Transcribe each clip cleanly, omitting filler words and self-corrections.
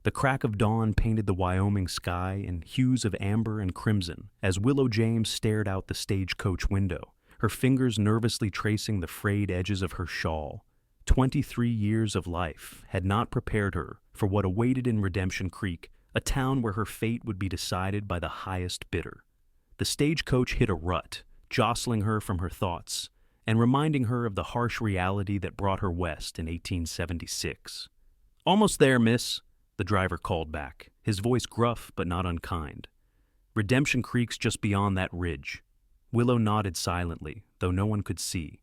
The crack of dawn painted the Wyoming sky in hues of amber and crimson as Willow James stared out the stagecoach window, her fingers nervously tracing the frayed edges of her shawl. 23 years of life had not prepared her for what awaited in Redemption Creek, a town where her fate would be decided by the highest bidder. The stagecoach hit a rut, jostling her from her thoughts and reminding her of the harsh reality that brought her west in 1876. "Almost there, miss," the driver called back, his voice gruff but not unkind. "Redemption Creek's just beyond that ridge." Willow nodded silently, though no one could see.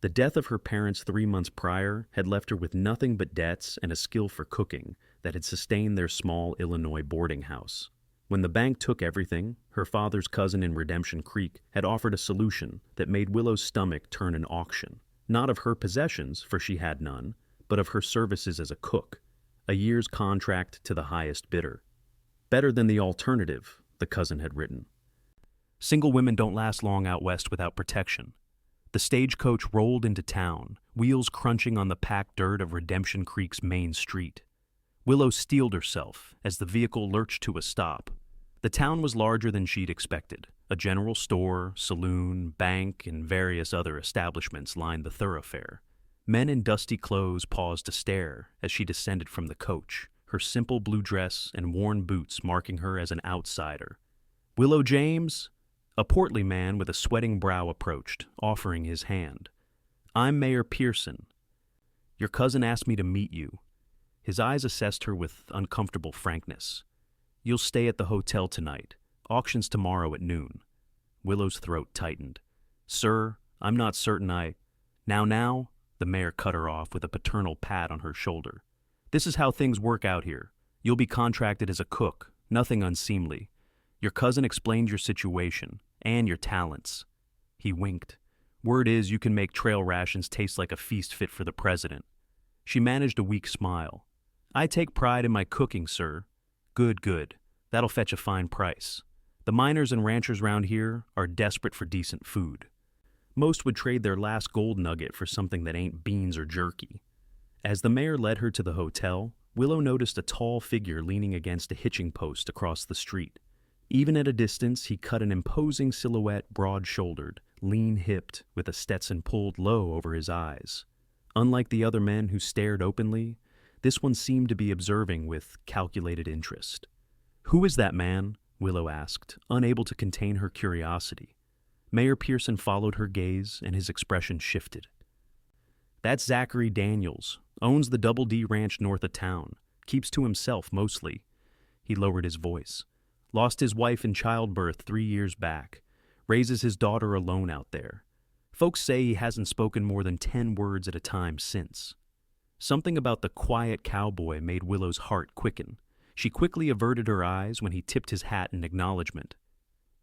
The death of her parents 3 months prior had left her with nothing but debts and a skill for cooking that had sustained their small Illinois boarding house. When the bank took everything, her father's cousin in Redemption Creek had offered a solution that made Willow's stomach turn an auction, not of her possessions, for she had none, but of her services as a cook, a year's contract to the highest bidder. Better than the alternative, the cousin had written. Single women don't last long out west without protection. The stagecoach rolled into town, wheels crunching on the packed dirt of Redemption Creek's main street. Willow steeled herself as the vehicle lurched to a stop. The town was larger than she'd expected. A general store, saloon, bank, and various other establishments lined the thoroughfare. Men in dusty clothes paused to stare as she descended from the coach, her simple blue dress and worn boots marking her as an outsider. "Willow James?" A portly man with a sweating brow approached, offering his hand. "I'm Mayor Pearson. Your cousin asked me to meet you." His eyes assessed her with uncomfortable frankness. "You'll stay at the hotel tonight. Auction's tomorrow at noon." Willow's throat tightened. "Sir, I'm not certain Now, the mayor cut her off with a paternal pat on her shoulder. "This is how things work out here. You'll be contracted as a cook, nothing unseemly. Your cousin explained your situation, and your talents." He winked. "Word is you can make trail rations taste like a feast fit for the president." She managed a weak smile. "I take pride in my cooking, sir." Good, good. That'll fetch a fine price. The miners and ranchers round here are desperate for decent food. Most would trade their last gold nugget for something that ain't beans or jerky." As the mayor led her to the hotel, Willow noticed a tall figure leaning against a hitching post across the street. Even at a distance, he cut an imposing silhouette, broad-shouldered, lean-hipped, with a Stetson pulled low over his eyes. Unlike the other men who stared openly, this one seemed to be observing with calculated interest. "Who is that man?" Willow asked, unable to contain her curiosity. Mayor Pearson followed her gaze, and his expression shifted. "That's Zachary Daniels, owns the Double D Ranch north of town, keeps to himself mostly." He lowered his voice. "Lost his wife in childbirth 3 years back, raises his daughter alone out there. Folks say he hasn't spoken more than 10 words at a time since." Something about the quiet cowboy made Willow's heart quicken. She quickly averted her eyes when he tipped his hat in acknowledgement.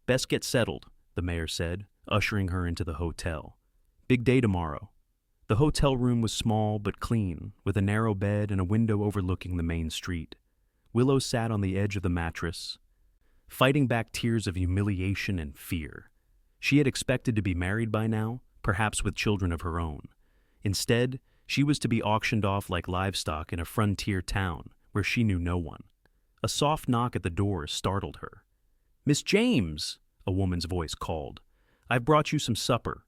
"Best get settled," the mayor said, ushering her into the hotel. "Big day tomorrow." The hotel room was small but clean, with a narrow bed and a window overlooking the main street. Willow sat on the edge of the mattress, fighting back tears of humiliation and fear. She had expected to be married by now, perhaps with children of her own. Instead, she was to be auctioned off like livestock in a frontier town where she knew no one. A soft knock at the door startled her. "Miss James!" a woman's voice called. "I've brought you some supper."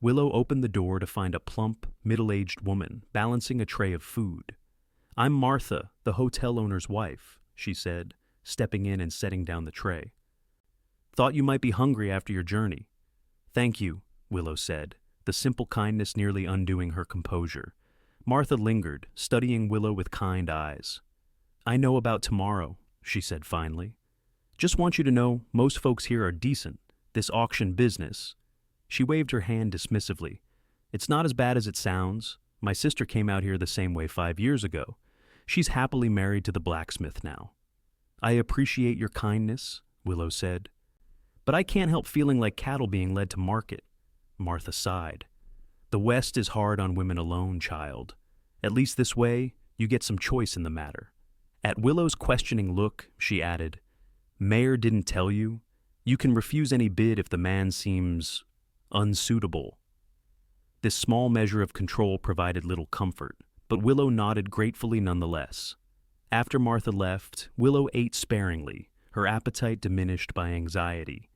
Willow opened the door to find a plump, middle-aged woman balancing a tray of food. "I'm Martha, the hotel owner's wife," she said, stepping in and setting down the tray. "Thought you might be hungry after your journey." "Thank you," Willow said, the simple kindness nearly undoing her composure. Martha lingered, studying Willow with kind eyes. "I know about tomorrow," she said finally. "Just want you to know most folks here are decent. This auction business." She waved her hand dismissively. "It's not as bad as it sounds. My sister came out here the same way 5 years ago. She's happily married to the blacksmith now." "I appreciate your kindness," Willow said. "But I can't help feeling like cattle being led to market." Martha sighed. "The West is hard on women alone, child. At least this way, you get some choice in the matter." At Willow's questioning look, she added, "Mayor didn't tell you? You can refuse any bid if the man seems unsuitable." This small measure of control provided little comfort, but Willow nodded gratefully nonetheless. After Martha left, Willow ate sparingly, her appetite diminished by anxiety.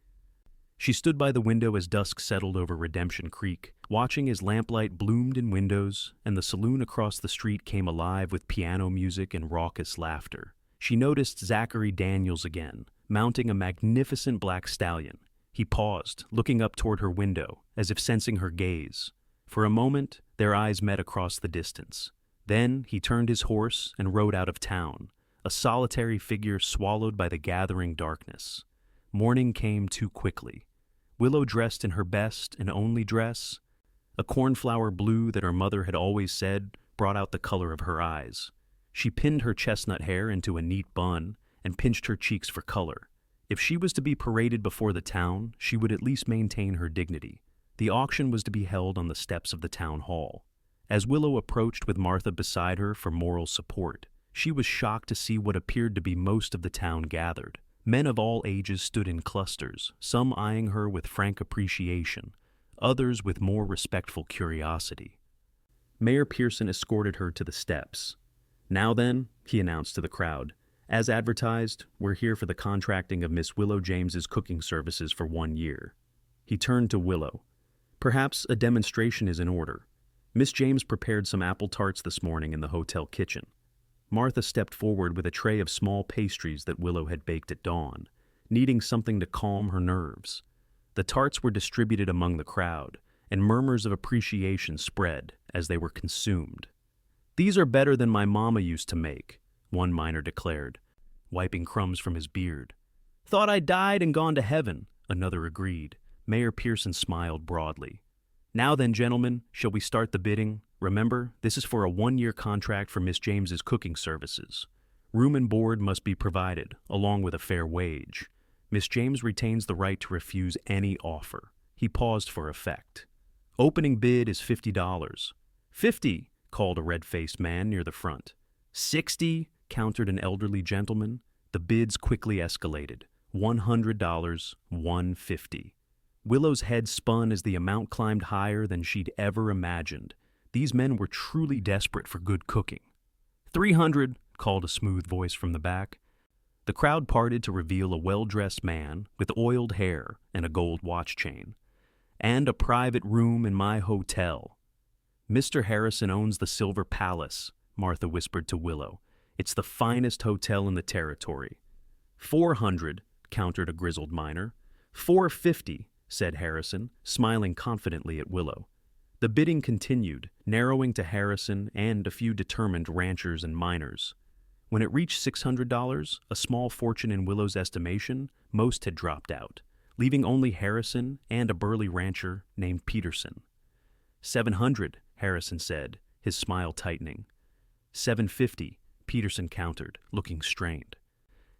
She stood by the window as dusk settled over Redemption Creek, watching as lamplight bloomed in windows and the saloon across the street came alive with piano music and raucous laughter. She noticed Zachary Daniels again, mounting a magnificent black stallion. He paused, looking up toward her window, as if sensing her gaze. For a moment, their eyes met across the distance. Then he turned his horse and rode out of town, a solitary figure swallowed by the gathering darkness. Morning came too quickly. Willow dressed in her best and only dress. A cornflower blue that her mother had always said brought out the color of her eyes. She pinned her chestnut hair into a neat bun and pinched her cheeks for color. If she was to be paraded before the town, she would at least maintain her dignity. The auction was to be held on the steps of the town hall. As Willow approached with Martha beside her for moral support, she was shocked to see what appeared to be most of the town gathered. Men of all ages stood in clusters, some eyeing her with frank appreciation, others with more respectful curiosity. Mayor Pearson escorted her to the steps. "Now then," he announced to the crowd, "as advertised, we're here for the contracting of Miss Willow James's cooking services for 1 year." He turned to Willow. "Perhaps a demonstration is in order. Miss James prepared some apple tarts this morning in the hotel kitchen." Martha stepped forward with a tray of small pastries that Willow had baked at dawn, needing something to calm her nerves. The tarts were distributed among the crowd, and murmurs of appreciation spread as they were consumed. "These are better than my mama used to make," one miner declared, wiping crumbs from his beard. "Thought I died and gone to heaven," another agreed. Mayor Pearson smiled broadly. "Now then, gentlemen, shall we start the bidding? Remember, this is for a 1-year contract for Miss James's cooking services. Room and board must be provided, along with a fair wage. Miss James retains the right to refuse any offer." He paused for effect. "Opening bid is $50. "50," called a red-faced man near the front. "60," countered an elderly gentleman. The bids quickly escalated. $100, $150. Willow's head spun as the amount climbed higher than she'd ever imagined. These men were truly desperate for good cooking. "300, called a smooth voice from the back. The crowd parted to reveal a well-dressed man with oiled hair and a gold watch chain. "And a private room in my hotel." "Mr. Harrison owns the Silver Palace," Martha whispered to Willow. "It's the finest hotel in the territory." "400, countered a grizzled miner. "450, said Harrison, smiling confidently at Willow. The bidding continued, narrowing to Harrison and a few determined ranchers and miners. When it reached $600, a small fortune in Willow's estimation, most had dropped out, leaving only Harrison and a burly rancher named Peterson. $700, Harrison said, his smile tightening. $750, Peterson countered, looking strained.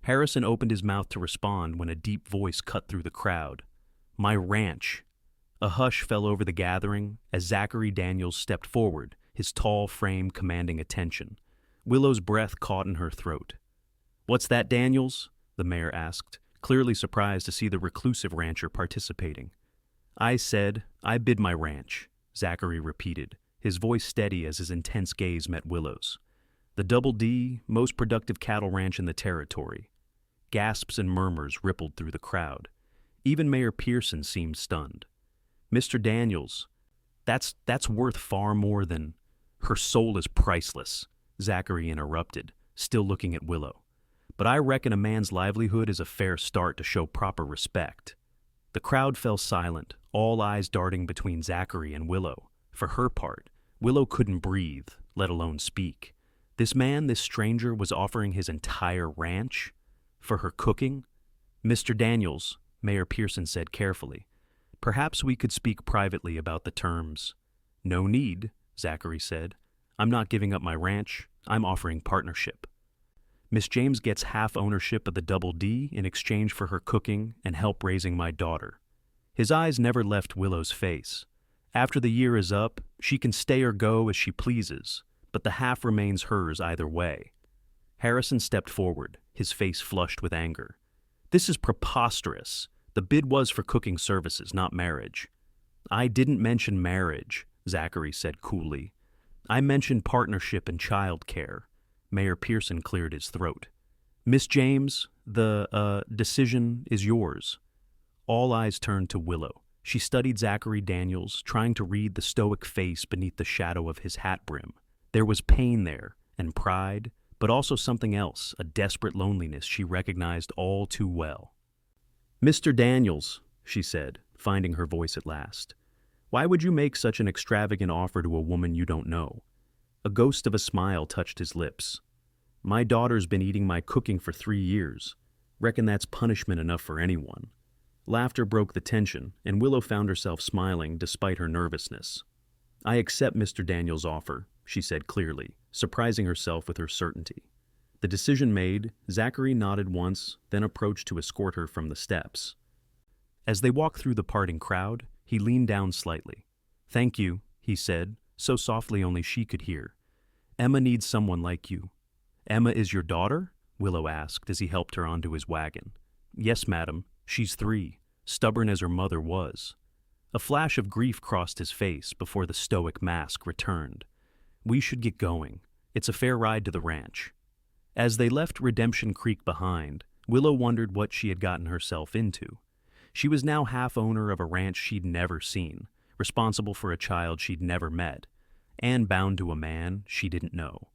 Harrison opened his mouth to respond when a deep voice cut through the crowd. "My ranch." A hush fell over the gathering as Zachary Daniels stepped forward, his tall frame commanding attention. Willow's breath caught in her throat. "What's that, Daniels?" the mayor asked, clearly surprised to see the reclusive rancher participating. "I said, I bid my ranch," Zachary repeated, his voice steady as his intense gaze met Willow's. "The Double D, most productive cattle ranch in the territory." Gasps and murmurs rippled through the crowd. Even Mayor Pearson seemed stunned. "Mr. Daniels, that's worth far more than—" "Her soul is priceless," Zachary interrupted, still looking at Willow. "But I reckon a man's livelihood is a fair start to show proper respect." The crowd fell silent, all eyes darting between Zachary and Willow. For her part, Willow couldn't breathe, let alone speak. This man, this stranger, was offering his entire ranch? For her cooking? "Mr. Daniels," Mayor Pearson said carefully, "perhaps we could speak privately about the terms." "No need," Zachary said. "I'm not giving up my ranch. I'm offering partnership. Miss James gets half ownership of the Double D in exchange for her cooking and help raising my daughter." His eyes never left Willow's face. "After the year is up, she can stay or go as she pleases, but the half remains hers either way." Harrison stepped forward, his face flushed with anger. "This is preposterous. The bid was for cooking services, not marriage." "I didn't mention marriage," Zachary said coolly. "I mentioned partnership and child care. Mayor Pearson cleared his throat. Miss James, the decision is yours. All eyes turned to Willow. She studied Zachary Daniels, trying to read the stoic face beneath the shadow of his hat brim. There was pain there, and pride, but also something else, a desperate loneliness she recognized all too well. Mr. Daniels, she said, finding her voice at last, why would you make such an extravagant offer to a woman you don't know? A ghost of a smile touched his lips. My daughter's been eating my cooking for 3 years. Reckon that's punishment enough for anyone. Laughter broke the tension, and Willow found herself smiling despite her nervousness. I accept Mr. Daniels' offer, she said clearly, surprising herself with her certainty. The decision made, Zachary nodded once, then approached to escort her from the steps. As they walked through the parting crowd, he leaned down slightly. Thank you, he said, so softly only she could hear. Emma needs someone like you. Emma is your daughter? Willow asked as he helped her onto his wagon. Yes, madam. She's 3, stubborn as her mother was. A flash of grief crossed his face before the stoic mask returned. We should get going. It's a fair ride to the ranch. As they left Redemption Creek behind, Willow wondered what she had gotten herself into. She was now half owner of a ranch she'd never seen, responsible for a child she'd never met, and bound to a man she didn't know.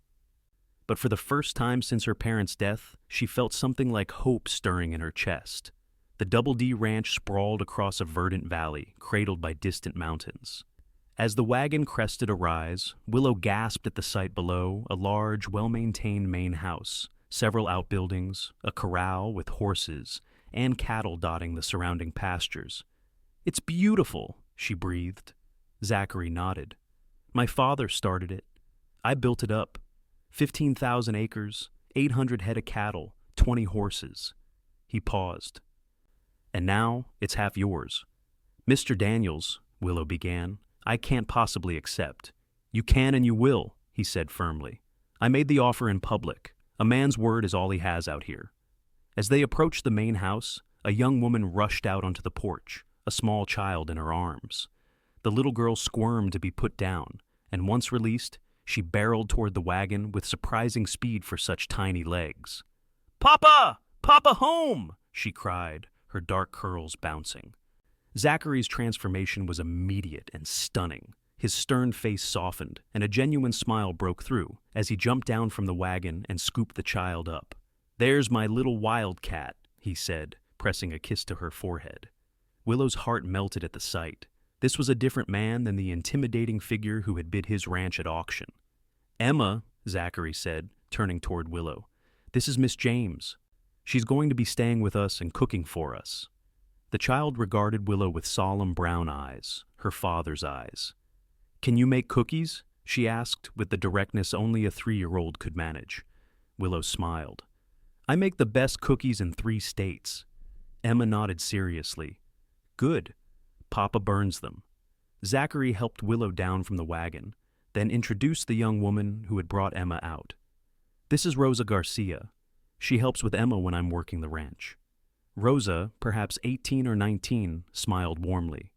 But for the first time since her parents' death, she felt something like hope stirring in her chest. The Double D Ranch sprawled across a verdant valley, cradled by distant mountains. As the wagon crested a rise, Willow gasped at the sight below, a large, well-maintained main house, several outbuildings, a corral with horses, and cattle dotting the surrounding pastures. It's beautiful, she breathed. Zachary nodded. My father started it. I built it up. 15,000 acres, 800 head of cattle, 20 horses. He paused. And now it's half yours. Mr. Daniels, Willow began, I can't possibly accept. You can and you will, he said firmly. I made the offer in public. A man's word is all he has out here. As they approached the main house, a young woman rushed out onto the porch, a small child in her arms. The little girl squirmed to be put down, and once released, she barreled toward the wagon with surprising speed for such tiny legs. Papa! Papa home! She cried, her dark curls bouncing. Zachary's transformation was immediate and stunning. His stern face softened, and a genuine smile broke through as he jumped down from the wagon and scooped the child up. There's my little wildcat, he said, pressing a kiss to her forehead. Willow's heart melted at the sight. This was a different man than the intimidating figure who had bid his ranch at auction. Emma, Zachary said, turning toward Willow, this is Miss James. She's going to be staying with us and cooking for us. The child regarded Willow with solemn brown eyes, her father's eyes. Can you make cookies? She asked with the directness only a 3-year-old could manage. Willow smiled. I make the best cookies in 3 states. Emma nodded seriously. Good. Papa burns them. Zachary helped Willow down from the wagon, then introduced the young woman who had brought Emma out. This is Rosa Garcia. She helps with Emma when I'm working the ranch. Rosa, perhaps 18 or 19, smiled warmly.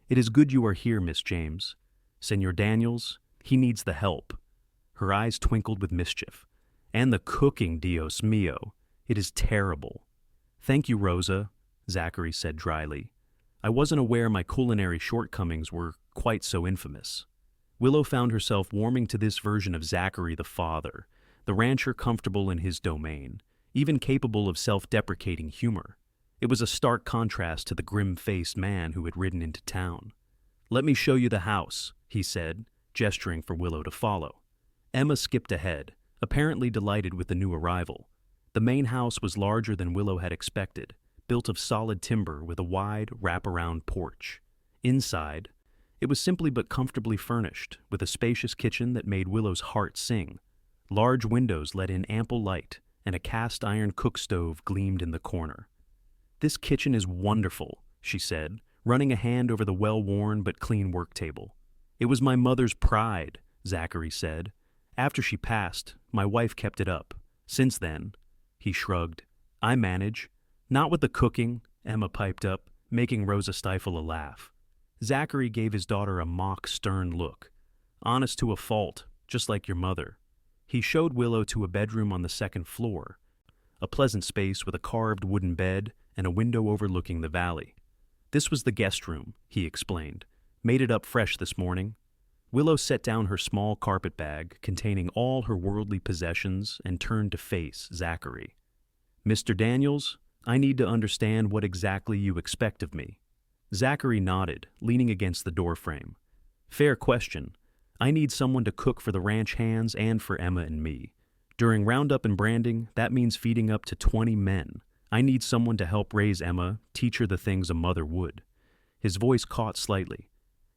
It is good you are here, Miss James. Senor Daniels, he needs the help. Her eyes twinkled with mischief. And the cooking, Dios mio. It is terrible. Thank you, Rosa, Zachary said dryly. I wasn't aware my culinary shortcomings were quite so infamous. Willow found herself warming to this version of Zachary the father, the rancher comfortable in his domain, even capable of self-deprecating humor. It was a stark contrast to the grim-faced man who had ridden into town. Let me show you the house, he said, gesturing for Willow to follow. Emma skipped ahead, apparently delighted with the new arrival. The main house was larger than Willow had expected, built of solid timber with a wide, wraparound porch. Inside, it was simply but comfortably furnished, with a spacious kitchen that made Willow's heart sing. Large windows let in ample light, and a cast-iron cook stove gleamed in the corner. This kitchen is wonderful, she said, running a hand over the well-worn but clean work table. It was my mother's pride, Zachary said. After she passed, my wife kept it up. Since then, he shrugged, I manage. Not with the cooking, Emma piped up, making Rosa stifle a laugh. Zachary gave his daughter a mock stern look. Honest to a fault, just like your mother. He showed Willow to a bedroom on the second floor, a pleasant space with a carved wooden bed and a window overlooking the valley. This was the guest room, he explained. Made it up fresh this morning. Willow set down her small carpet bag containing all her worldly possessions and turned to face Zachary. "Mr. Daniels, I need to understand what exactly you expect of me." Zachary nodded, leaning against the doorframe. "Fair question. I need someone to cook for the ranch hands and for Emma and me. During roundup and branding, that means feeding up to 20 men. I need someone to help raise Emma, teach her the things a mother would." His voice caught slightly.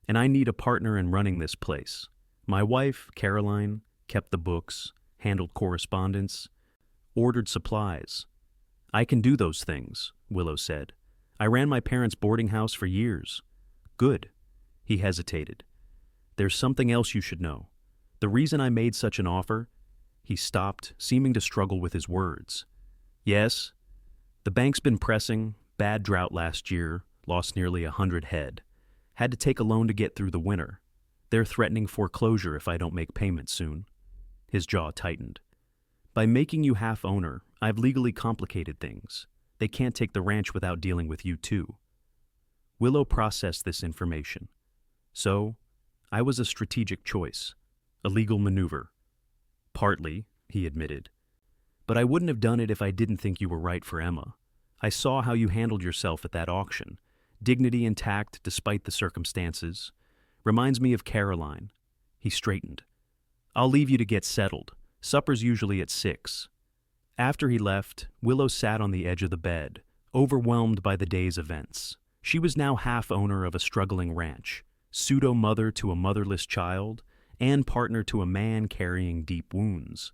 "And I need a partner in running this place. My wife, Caroline, kept the books, handled correspondence, ordered supplies. I can do those things," Willow said. "I ran my parents' boarding house for years." "Good." He hesitated. "There's something else you should know. The reason I made such an offer—" He stopped, seeming to struggle with his words. "Yes? The bank's been pressing, bad drought last year, lost nearly 100 head. Had to take a loan to get through the winter. They're threatening foreclosure if I don't make payments soon." His jaw tightened. "By making you half owner, I've legally complicated things. They can't take the ranch without dealing with you too." Willow processed this information. "So, I was a strategic choice, a legal maneuver." "Partly," he admitted. "But I wouldn't have done it if I didn't think you were right for Emma. I saw how you handled yourself at that auction. Dignity intact despite the circumstances. Reminds me of Caroline." He straightened. "I'll leave you to get settled. Supper's usually at 6. After he left, Willow sat on the edge of the bed, overwhelmed by the day's events. She was now half owner of a struggling ranch, pseudo-mother to a motherless child, and partner to a man carrying deep wounds.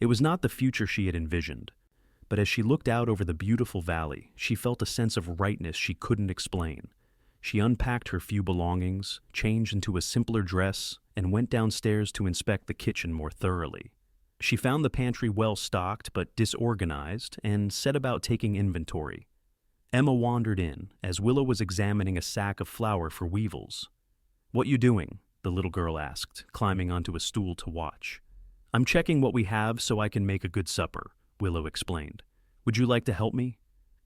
It was not the future she had envisioned, but as she looked out over the beautiful valley, she felt a sense of rightness she couldn't explain. She unpacked her few belongings, changed into a simpler dress, and went downstairs to inspect the kitchen more thoroughly. She found the pantry well-stocked but disorganized and set about taking inventory. Emma wandered in as Willow was examining a sack of flour for weevils. "What you doing?" the little girl asked, climbing onto a stool to watch. "I'm checking what we have so I can make a good supper," Willow explained. "Would you like to help me?"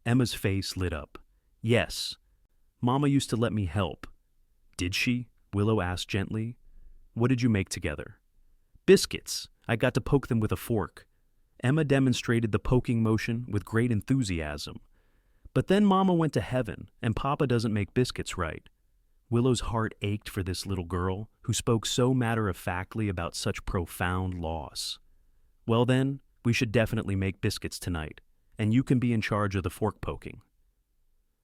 Emma's face lit up. "Yes. Mama used to let me help." "Did she?" Willow asked gently. "What did you make together?" "Biscuits. I got to poke them with a fork." Emma demonstrated the poking motion with great enthusiasm. "But then Mama went to heaven, and Papa doesn't make biscuits right." Willow's heart ached for this little girl, who spoke so matter-of-factly about such profound loss. "Well then, we should definitely make biscuits tonight, and you can be in charge of the fork poking."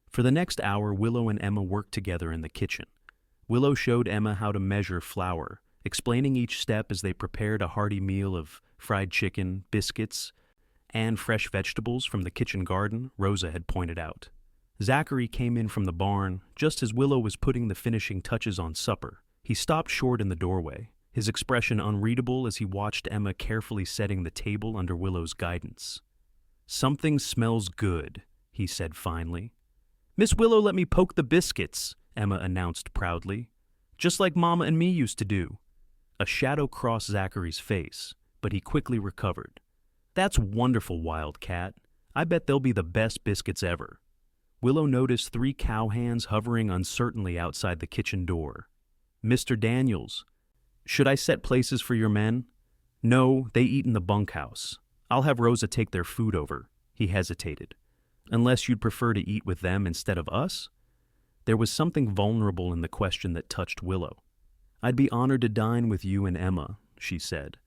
For the next hour, Willow and Emma worked together in the kitchen. Willow showed Emma how to measure flour, explaining each step as they prepared a hearty meal of fried chicken, biscuits, and fresh vegetables from the kitchen garden Rosa had pointed out. Zachary came in from the barn just as Willow was putting the finishing touches on supper. He stopped short in the doorway, his expression unreadable as he watched Emma carefully setting the table under Willow's guidance. "Something smells good," he said finally. "Miss Willow let me poke the biscuits," Emma announced proudly. "Just like Mama and me used to do." A shadow crossed Zachary's face, but he quickly recovered. "That's wonderful, Wildcat. I bet they'll be the best biscuits ever." Willow noticed 3 cowhands hovering uncertainly outside the kitchen door. "Mr. Daniels, should I set places for your men?" "No, they eat in the bunkhouse. I'll have Rosa take their food over." He hesitated. "Unless you'd prefer to eat with them instead of us?" There was something vulnerable in the question that touched Willow. "I'd be honored to dine with you and Emma," she said.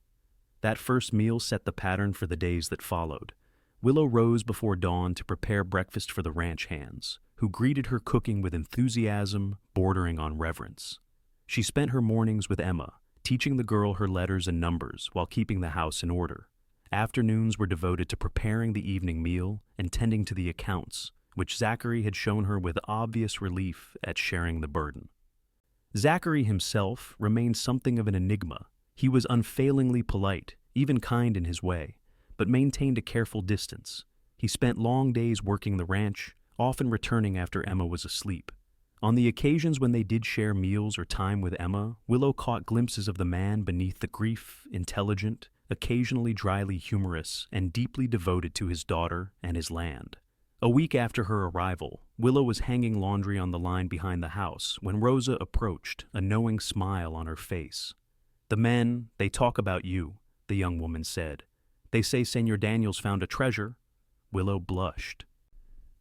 That first meal set the pattern for the days that followed. Willow rose before dawn to prepare breakfast for the ranch hands, who greeted her cooking with enthusiasm bordering on reverence. She spent her mornings with Emma, teaching the girl her letters and numbers while keeping the house in order. Afternoons were devoted to preparing the evening meal and tending to the accounts, which Zachary had shown her with obvious relief at sharing the burden. Zachary himself remained something of an enigma. He was unfailingly polite, even kind in his way, but maintained a careful distance. He spent long days working the ranch, often returning after Emma was asleep. On the occasions when they did share meals or time with Emma, Willow caught glimpses of the man beneath the grief, intelligent, occasionally dryly humorous and deeply devoted to his daughter and his land. A week after her arrival, Willow was hanging laundry on the line behind the house when Rosa approached, a knowing smile on her face. "The men, they talk about you," the young woman said. "They say Senor Daniels found a treasure." Willow blushed.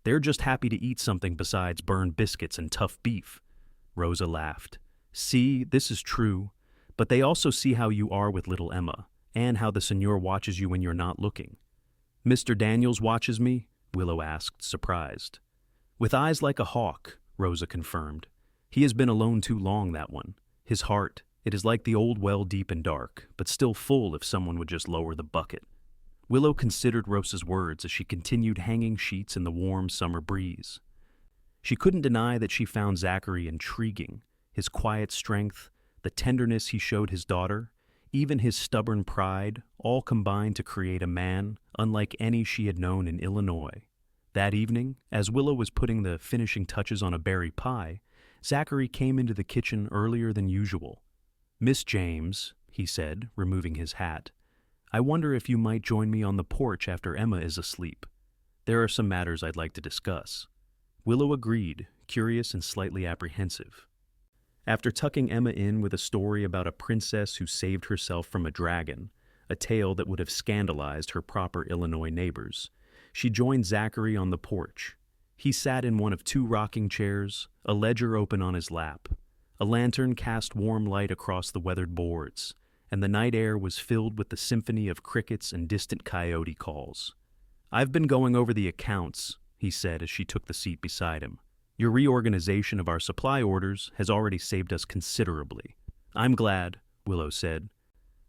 "They're just happy to eat something besides burned biscuits and tough beef." Rosa laughed. "See, this is true, but they also see how you are with little Emma, and how the Senor watches you when you're not looking." "Mr. Daniels watches me?" Willow asked, surprised. "With eyes like a hawk," Rosa confirmed. "He has been alone too long, that one. His heart, it is like the old well deep and dark, but still full if someone would just lower the bucket." Willow considered Rosa's words as she continued hanging sheets in the warm summer breeze. She couldn't deny that she found Zachary intriguing, his quiet strength, the tenderness he showed his daughter, even his stubborn pride, all combined to create a man unlike any she had known in Illinois. That evening, as Willow was putting the finishing touches on a berry pie, Zachary came into the kitchen earlier than usual. "Miss James," he said, removing his hat, "I wonder if you might join me on the porch after Emma is asleep. There are some matters I'd like to discuss." Willow agreed, curious and slightly apprehensive. After tucking Emma in with a story about a princess who saved herself from a dragon, a tale that would have scandalized her proper Illinois neighbors, she joined Zachary on the porch. He sat in one of two rocking chairs, a ledger open on his lap. A lantern cast warm light across the weathered boards, and the night air was filled with the symphony of crickets and distant coyote calls. "I've been going over the accounts," he said as she took the seat beside him. "Your reorganization of our supply orders has already saved us considerably." "I'm glad," Willow said.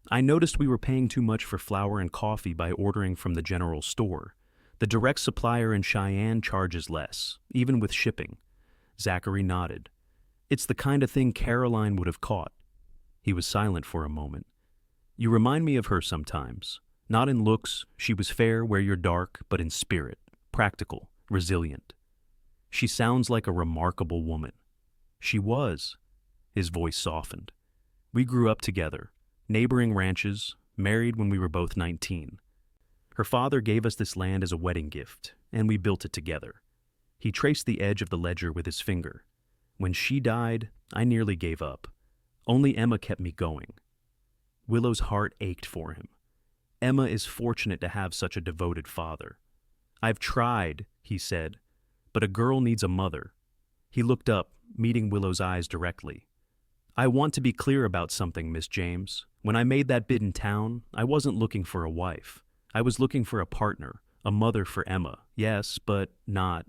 "I noticed we were paying too much for flour and coffee by ordering from the general store. The direct supplier in Cheyenne charges less, even with shipping." Zachary nodded. "It's the kind of thing Caroline would have caught." He was silent for a moment. "You remind me of her sometimes. Not in looks, she was fair where you're dark, but in spirit, practical, resilient. She sounds like a remarkable woman." "She was." His voice softened. "We grew up together, neighboring ranches, married when we were both 19. Her father gave us this land as a wedding gift, and we built it together." He traced the edge of the ledger with his finger. "When she died, I nearly gave up. Only Emma kept me going." Willow's heart ached for him. Emma is fortunate to have such a devoted father. "I've tried," he said, "but a girl needs a mother." He looked up, meeting Willow's eyes directly. "I want to be clear about something, Miss James. When I made that bid in town, I wasn't looking for a wife. I was looking for a partner, a mother for Emma. Yes, but not."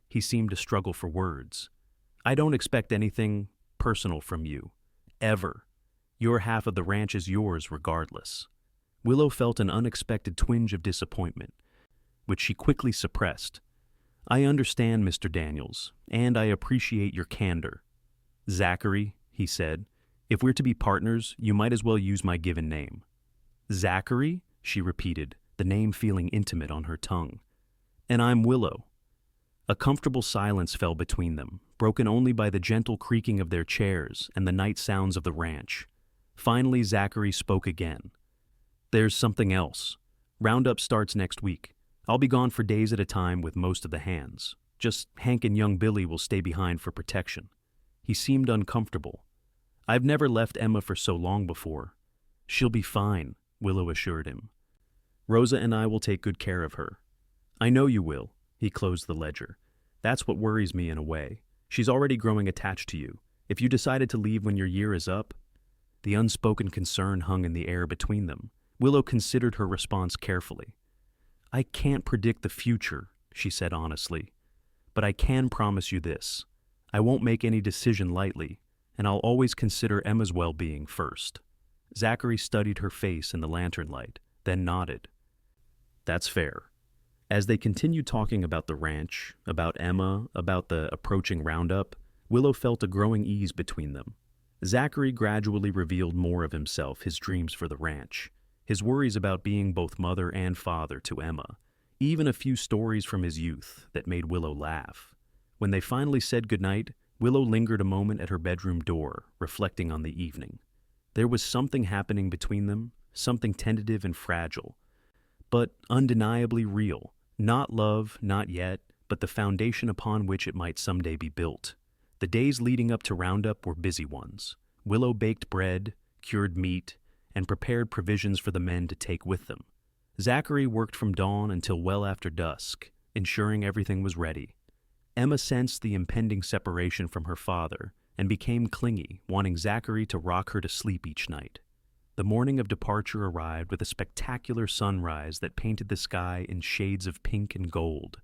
He seemed to struggle for words. "I don't expect anything personal from you. Ever. Your half of the ranch is yours regardless." Willow felt an unexpected twinge of disappointment, which she quickly suppressed. "I understand, Mr. Daniels, and I appreciate your candor." "Zachary," he said, "if we're to be partners, you might as well use my given name." "Zachary?" she repeated, the name feeling intimate on her tongue. "And I'm Willow." A comfortable silence fell between them, broken only by the gentle creaking of their chairs and the night sounds of the ranch. Finally, Zachary spoke again. "There's something else. Roundup starts next week. I'll be gone for days at a time with most of the hands. Just Hank and young Billy will stay behind for protection." He seemed uncomfortable. "I've never left Emma for so long before." "She'll be fine," Willow assured him. "Rosa and I will take good care of her." "I know you will." He closed the ledger. "That's what worries me in a way. She's already growing attached to you. If you decided to leave when your year is up..." The unspoken concern hung in the air between them. Willow considered her response carefully. "I can't predict the future," she said honestly. "But I can promise you this. I won't make any decision lightly, and I'll always consider Emma's well-being first." Zachary studied her face in the lantern light, then nodded. "That's fair." As they continued talking about the ranch, about Emma, about the approaching roundup, Willow felt a growing ease between them. Zachary gradually revealed more of himself, his dreams for the ranch, his worries about being both mother and father to Emma, even a few stories from his youth that made Willow laugh. When they finally said goodnight, Willow lingered a moment at her bedroom door, reflecting on the evening. There was something happening between them, something tentative and fragile, but undeniably real. Not love, not yet, but the foundation upon which it might someday be built. The days leading up to Roundup were busy ones. Willow baked bread, cured meat, and prepared provisions for the men to take with them. Zachary worked from dawn until well after dusk, ensuring everything was ready. Emma sensed the impending separation from her father and became clingy, wanting Zachary to rock her to sleep each night. The morning of departure arrived with a spectacular sunrise that painted the sky in shades of pink and gold.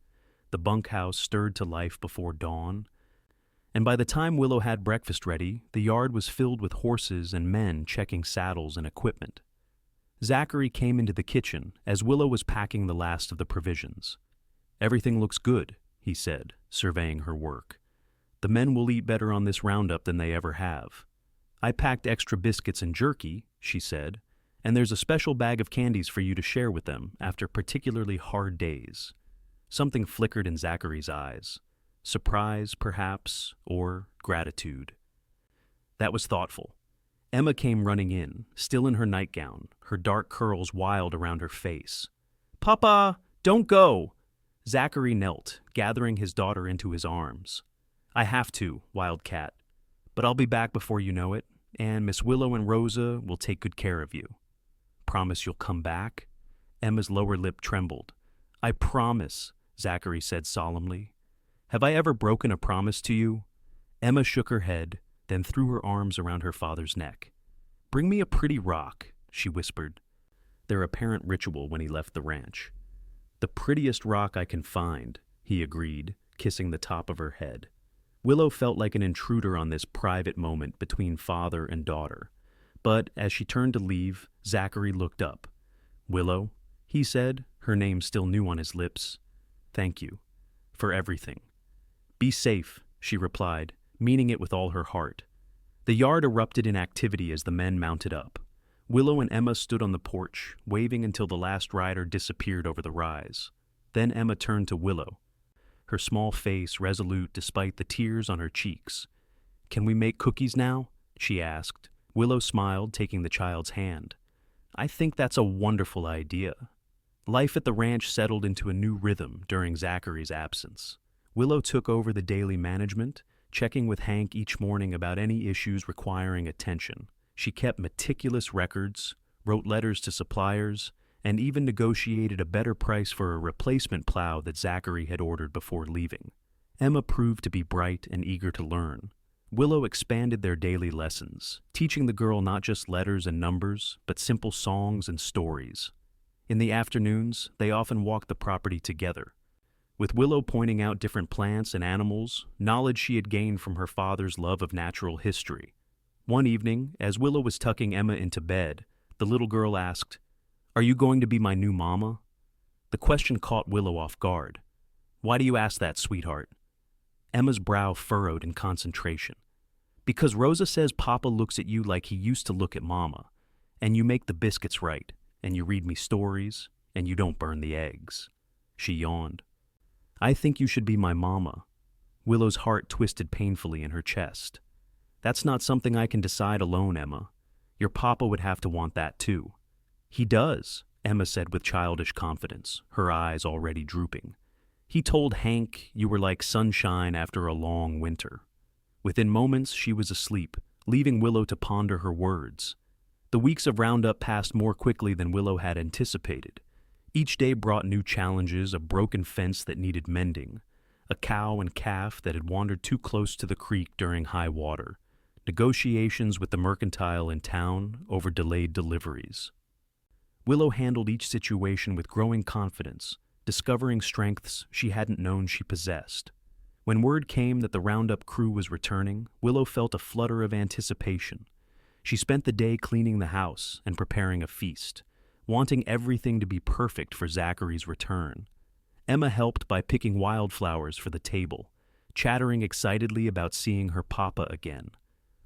The bunkhouse stirred to life before dawn, and by the time Willow had breakfast ready, the yard was filled with horses and men checking saddles and equipment. Zachary came into the kitchen as Willow was packing the last of the provisions. "Everything looks good," he said, surveying her work. "The men will eat better on this roundup than they ever have." "I packed extra biscuits and jerky," she said, "and there's a special bag of candies for you to share with them after particularly hard days." Something flickered in Zachary's eyes. Surprise, perhaps, or gratitude. That was thoughtful. Emma came running in, still in her nightgown, her dark curls wild around her face. "Papa, don't go!" Zachary knelt, gathering his daughter into his arms. "I have to, Wildcat, but I'll be back before you know it, and Miss Willow and Rosa will take good care of you." "Promise you'll come back?" Emma's lower lip trembled. "I promise," Zachary said solemnly. "Have I ever broken a promise to you?" Emma shook her head, then threw her arms around her father's neck. "Bring me a pretty rock," she whispered, their apparent ritual when he left the ranch. "The prettiest rock I can find," he agreed, kissing the top of her head. Willow felt like an intruder on this private moment between father and daughter. But as she turned to leave, Zachary looked up. "Willow," he said, her name still new on his lips. "Thank you. For everything." "Be safe," she replied, meaning it with all her heart. The yard erupted in activity as the men mounted up. Willow and Emma stood on the porch, waving until the last rider disappeared over the rise. Then Emma turned to Willow, her small face resolute despite the tears on her cheeks. "Can we make cookies now?" she asked. Willow smiled, taking the child's hand. "I think that's a wonderful idea." Life at the ranch settled into a new rhythm during Zachary's absence. Willow took over the daily management, checking with Hank each morning about any issues requiring attention. She kept meticulous records, wrote letters to suppliers, and even negotiated a better price for a replacement plow that Zachary had ordered before leaving. Emma proved to be bright and eager to learn. Willow expanded their daily lessons, teaching the girl not just letters and numbers, but simple songs and stories. In the afternoons, they often walked the property together, with Willow pointing out different plants and animals, knowledge she had gained from her father's love of natural history. One evening, as Willow was tucking Emma into bed, the little girl asked, "Are you going to be my new mama?" The question caught Willow off guard. "Why do you ask that, sweetheart?" Emma's brow furrowed in concentration. "Because Rosa says Papa looks at you like he used to look at Mama, and you make the biscuits right, and you read me stories, and you don't burn the eggs." She yawned. "I think you should be my mama." Willow's heart twisted painfully in her chest. "That's not something I can decide alone, Emma. Your papa would have to want that too." "He does," Emma said with childish confidence, her eyes already drooping. "He told Hank you were like sunshine after a long winter." Within moments, she was asleep, leaving Willow to ponder her words. The weeks of Roundup passed more quickly than Willow had anticipated. Each day brought new challenges: a broken fence that needed mending, a cow and calf that had wandered too close to the creek during high water, negotiations with the mercantile in town over delayed deliveries. Willow handled each situation with growing confidence, discovering strengths she hadn't known she possessed. When word came that the Roundup crew was returning, Willow felt a flutter of anticipation. She spent the day cleaning the house and preparing a feast, wanting everything to be perfect for Zachary's return. Emma helped by picking wildflowers for the table, chattering excitedly about seeing her papa again.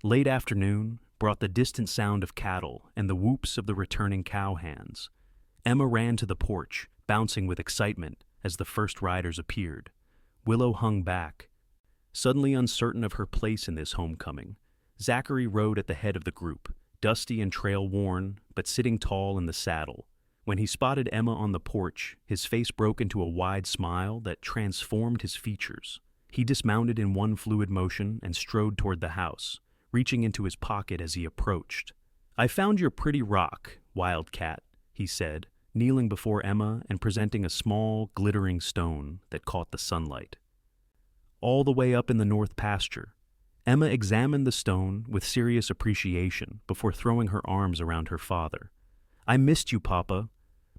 Late afternoon brought the distant sound of cattle and the whoops of the returning cowhands. Emma ran to the porch, bouncing with excitement as the first riders appeared. Willow hung back, suddenly uncertain of her place in this homecoming. Zachary rode at the head of the group, dusty and trail-worn, but sitting tall in the saddle. When he spotted Emma on the porch, his face broke into a wide smile that transformed his features. He dismounted in one fluid motion and strode toward the house, reaching into his pocket as he approached. "I found your pretty rock, Wildcat," he said, kneeling before Emma and presenting a small, glittering stone that caught the sunlight. "All the way up in the north pasture." Emma examined the stone with serious appreciation before throwing her arms around her father. "I missed you, Papa,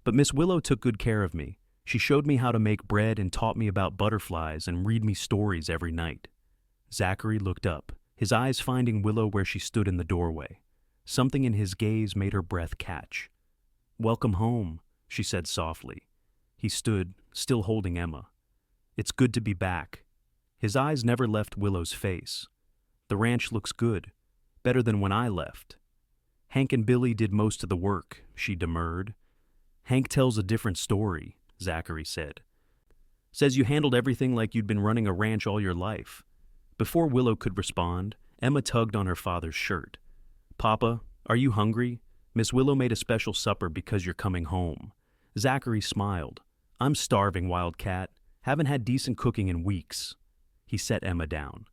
but Miss Willow took good care of me. She showed me how to make bread and taught me about butterflies and read me stories every night." Zachary looked up, his eyes finding Willow where she stood in the doorway. Something in his gaze made her breath catch. "Welcome home," she said softly. He stood, still holding Emma. "It's good to be back." His eyes never left Willow's face. "The ranch looks good, better than when I left." "Hank and Billy did most of the work," she demurred. "Hank tells a different story," Zachary said. "Says you handled everything like you'd been running a ranch all your life." Before Willow could respond, Emma tugged on her father's shirt. "Papa, are you hungry? Miss Willow made a special supper because you're coming home." Zachary smiled. "I'm starving, Wildcat. Haven't had decent cooking in weeks." He set Emma down.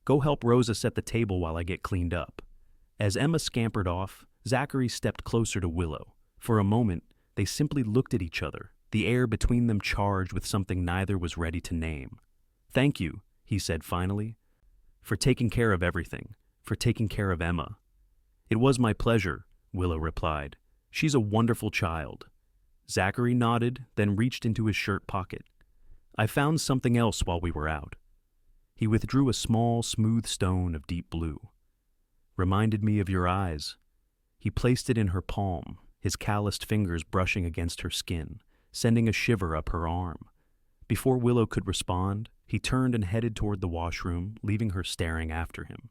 "Go help Rosa set the table while I get cleaned up." As Emma scampered off, Zachary stepped closer to Willow. For a moment, they simply looked at each other, the air between them charged with something neither was ready to name. "Thank you," he said finally, "for taking care of everything, for taking care of Emma." "It was my pleasure," Willow replied. "She's a wonderful child." Zachary nodded, then reached into his shirt pocket. "I found something else while we were out." He withdrew a small, smooth stone of deep blue. "Reminded me of your eyes." He placed it in her palm, his calloused fingers brushing against her skin, sending a shiver up her arm. Before Willow could respond, he turned and headed toward the washroom, leaving her staring after him.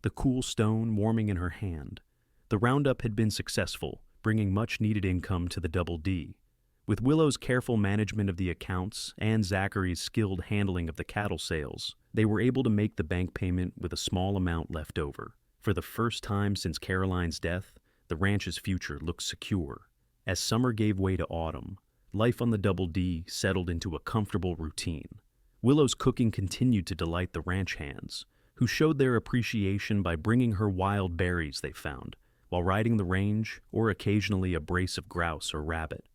The cool stone warming in her hand. The roundup had been successful, bringing much-needed income to the Double D. With Willow's careful management of the accounts and Zachary's skilled handling of the cattle sales, they were able to make the bank payment with a small amount left over. For the first time since Caroline's death, the ranch's future looked secure. As summer gave way to autumn, life on the Double D settled into a comfortable routine. Willow's cooking continued to delight the ranch hands, who showed their appreciation by bringing her wild berries they found, while riding the range or occasionally a brace of grouse or rabbit.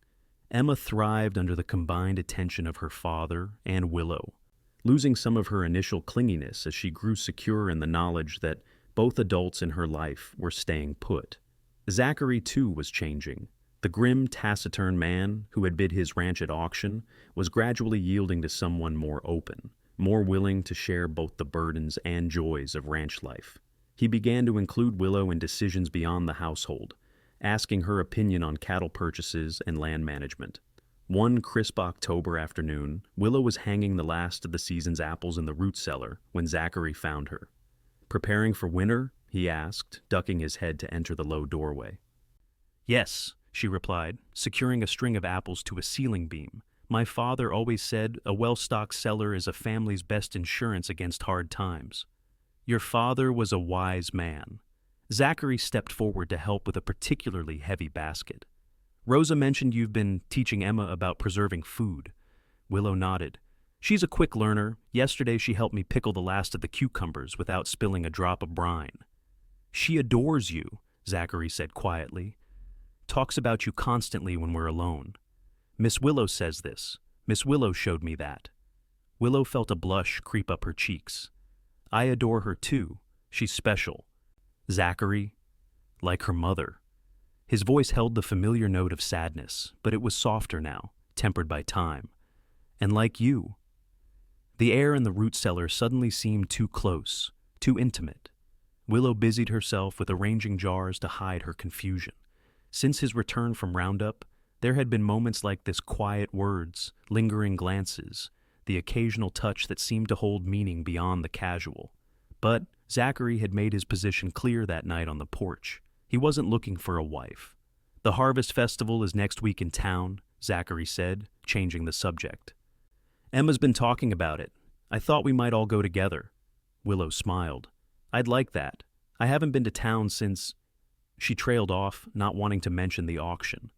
Emma thrived under the combined attention of her father and Willow, losing some of her initial clinginess as she grew secure in the knowledge that both adults in her life were staying put. Zachary, too, was changing. The grim, taciturn man who had bid his ranch at auction was gradually yielding to someone more open, more willing to share both the burdens and joys of ranch life. He began to include Willow in decisions beyond the household, asking her opinion on cattle purchases and land management. One crisp October afternoon, Willow was hanging the last of the season's apples in the root cellar when Zachary found her. "Preparing for winter?" he asked, ducking his head to enter the low doorway. "Yes," she replied, securing a string of apples to a ceiling beam. "My father always said a well-stocked cellar is a family's best insurance against hard times." "Your father was a wise man." Zachary stepped forward to help with a particularly heavy basket. "Rosa mentioned you've been teaching Emma about preserving food." Willow nodded. "She's a quick learner. Yesterday she helped me pickle the last of the cucumbers without spilling a drop of brine." "She adores you," Zachary said quietly. "Talks about you constantly when we're alone. Miss Willow says this. Miss Willow showed me that." Willow felt a blush creep up her cheeks. "I adore her too. She's special." "Zachary, like her mother." His voice held the familiar note of sadness, but it was softer now, tempered by time. "And like you." The air in the root cellar suddenly seemed too close, too intimate. Willow busied herself with arranging jars to hide her confusion. Since his return from Roundup, there had been moments like this: quiet words, lingering glances, the occasional touch that seemed to hold meaning beyond the casual. But Zachary had made his position clear that night on the porch. He wasn't looking for a wife. "The Harvest Festival is next week in town," Zachary said, changing the subject. "Emma's been talking about it. I thought we might all go together." Willow smiled. "I'd like that. I haven't been to town since..." She trailed off, not wanting to mention the auction.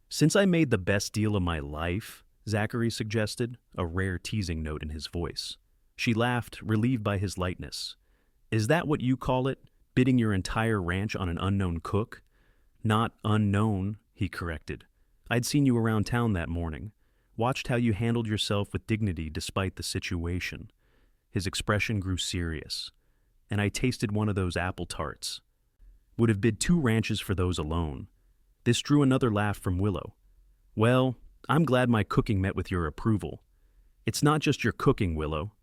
Since I made the best deal of my life, Zachary suggested, a rare teasing note in his voice. She laughed, relieved by his lightness. Is that what you call it, bidding your entire ranch on an unknown cook? Not unknown, he corrected. I'd seen you around town that morning, watched how you handled yourself with dignity despite the situation. His expression grew serious. And I tasted one of those apple tarts. Would have bid 2 ranches for those alone. This drew another laugh from Willow. Well, I'm glad my cooking met with your approval. It's not just your cooking, Willow.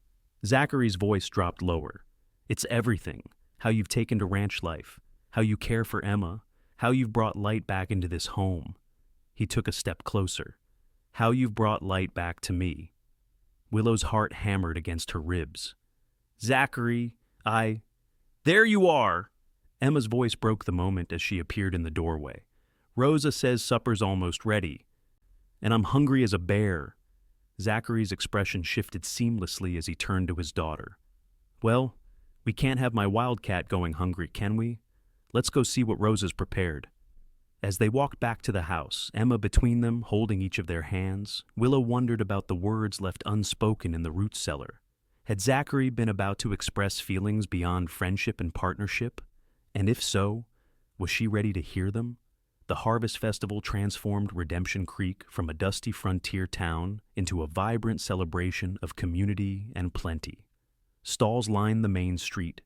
Zachary's voice dropped lower. It's everything. How you've taken to ranch life. How you care for Emma. How you've brought light back into this home. He took a step closer. How you've brought light back to me. Willow's heart hammered against her ribs. Zachary, There you are! Emma's voice broke the moment as she appeared in the doorway. Rosa says supper's almost ready. And I'm hungry as a bear. Zachary's expression shifted seamlessly as he turned to his daughter. Well, we can't have my wildcat going hungry, can we? Let's go see what Rosa's prepared. As they walked back to the house, Emma between them, holding each of their hands, Willow wondered about the words left unspoken in the root cellar. Had Zachary been about to express feelings beyond friendship and partnership? And if so, was she ready to hear them? The Harvest Festival transformed Redemption Creek from a dusty frontier town into a vibrant celebration of community and plenty. Stalls lined the main street,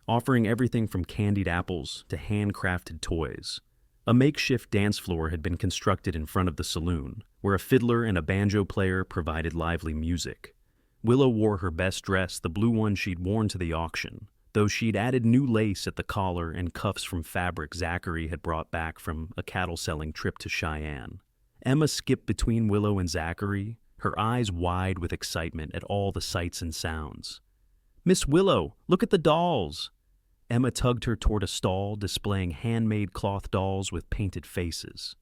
offering everything from candied apples to handcrafted toys. A makeshift dance floor had been constructed in front of the saloon, where a fiddler and a banjo player provided lively music. Willow wore her best dress, the blue one she'd worn to the auction, though she'd added new lace at the collar and cuffs from fabric Zachary had brought back from a cattle-selling trip to Cheyenne. Emma skipped between Willow and Zachary, her eyes wide with excitement at all the sights and sounds. Miss Willow, look at the dolls! Emma tugged her toward a stall displaying handmade cloth dolls with painted faces.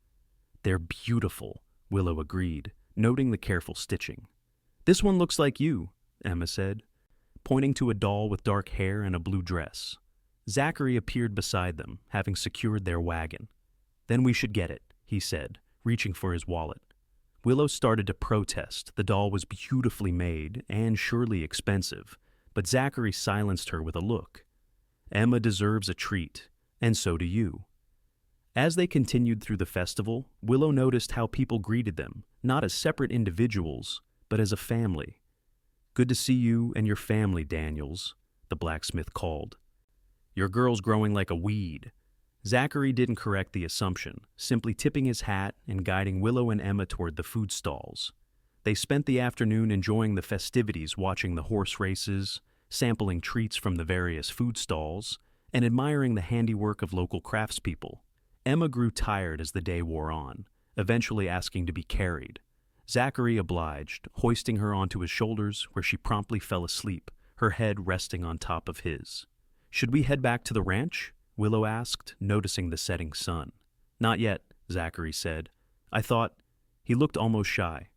They're beautiful, Willow agreed, noting the careful stitching. This one looks like you, Emma said, pointing to a doll with dark hair and a blue dress. Zachary appeared beside them, having secured their wagon. Then we should get it, he said, reaching for his wallet. Willow started to protest. The doll was beautifully made and surely expensive, but Zachary silenced her with a look. Emma deserves a treat, and so do you. As they continued through the festival, Willow noticed how people greeted them, not as separate individuals, but as a family. Good to see you and your family, Daniels, the blacksmith called. Your girl's growing like a weed. Zachary didn't correct the assumption, simply tipping his hat and guiding Willow and Emma toward the food stalls. They spent the afternoon enjoying the festivities, watching the horse races, sampling treats from the various food stalls, and admiring the handiwork of local craftspeople. Emma grew tired as the day wore on, eventually asking to be carried. Zachary obliged, hoisting her onto his shoulders where she promptly fell asleep, her head resting on top of his. Should we head back to the ranch? Willow asked, noticing the setting sun. Not yet, Zachary said. I thought... He looked almost shy.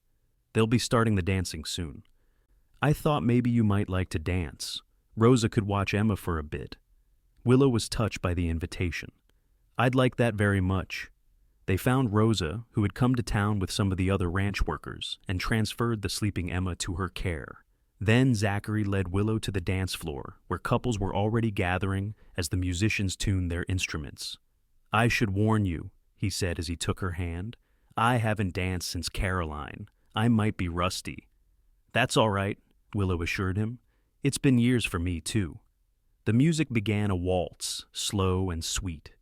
They'll be starting the dancing soon. I thought maybe you might like to dance. Rosa could watch Emma for a bit. Willow was touched by the invitation. I'd like that very much. They found Rosa, who had come to town with some of the other ranch workers, and transferred the sleeping Emma to her care. Then Zachary led Willow to the dance floor, where couples were already gathering as the musicians tuned their instruments. I should warn you, he said as he took her hand. I haven't danced since Caroline. I might be rusty. That's all right, Willow assured him. It's been years for me, too. The music began a waltz, slow and sweet.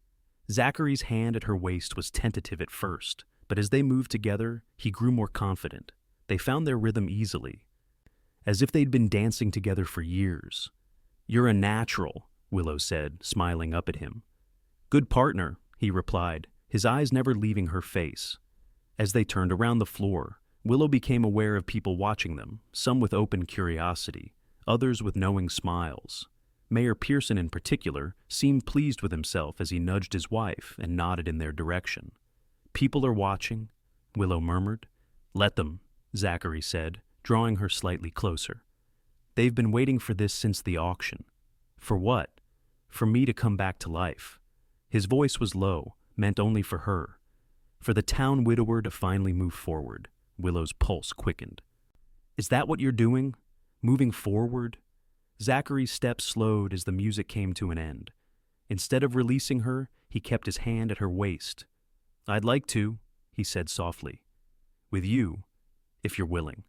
Zachary's hand at her waist was tentative at first, but as they moved together, he grew more confident. They found their rhythm easily, as if they'd been dancing together for years. You're a natural, Willow said, smiling up at him. Good partner, he replied, his eyes never leaving her face. As they turned around the floor, Willow became aware of people watching them, some with open curiosity, others with knowing smiles. Mayor Pearson, in particular, seemed pleased with himself as he nudged his wife and nodded in their direction. People are watching, Willow murmured. Let them, Zachary said, drawing her slightly closer. They've been waiting for this since the auction. For what? For me to come back to life. His voice was low, meant only for her. For the town widower to finally move forward. Willow's pulse quickened. "Is that what you're doing? Moving forward?" Zachary's steps slowed as the music came to an end. Instead of releasing her, he kept his hand at her waist. "I'd like to," he said softly. "With you, if you're willing."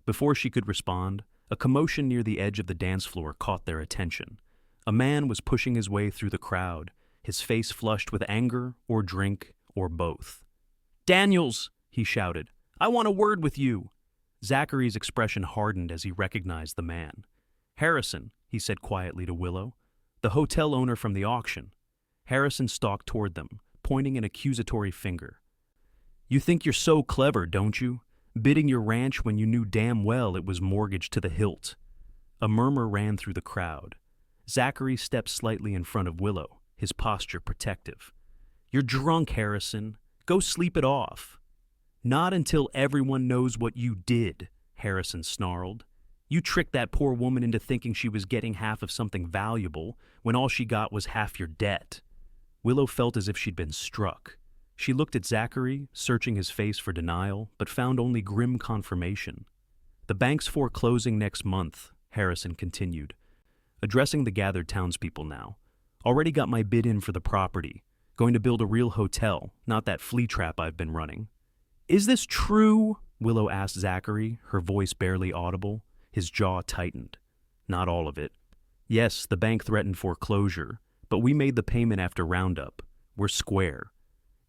Before she could respond, a commotion near the edge of the dance floor caught their attention. A man was pushing his way through the crowd, his face flushed with anger or drink or both. "Daniels!" he shouted. "I want a word with you." Zachary's expression hardened as he recognized the man. "Harrison," he said quietly to Willow, "the hotel owner from the auction." Harrison stalked toward them, pointing an accusatory finger. "You think you're so clever, don't you? Bidding your ranch when you knew damn well it was mortgaged to the hilt." A murmur ran through the crowd. Zachary stepped slightly in front of Willow, his posture protective. "You're drunk, Harrison. Go sleep it off." "Not until everyone knows what you did," Harrison snarled. "You tricked that poor woman into thinking she was getting half of something valuable when all she got was half your debt." Willow felt as if she'd been struck. She looked at Zachary, searching his face for denial, but found only grim confirmation. "The bank's foreclosing next month," Harrison continued, addressing the gathered townspeople now. "Already got my bid in for the property. Going to build a real hotel, not that flea trap I've been running." "Is this true?" Willow asked Zachary, her voice barely audible. His jaw tightened. "Not all of it. Yes, the bank threatened foreclosure, but we made the payment after Roundup. We're square."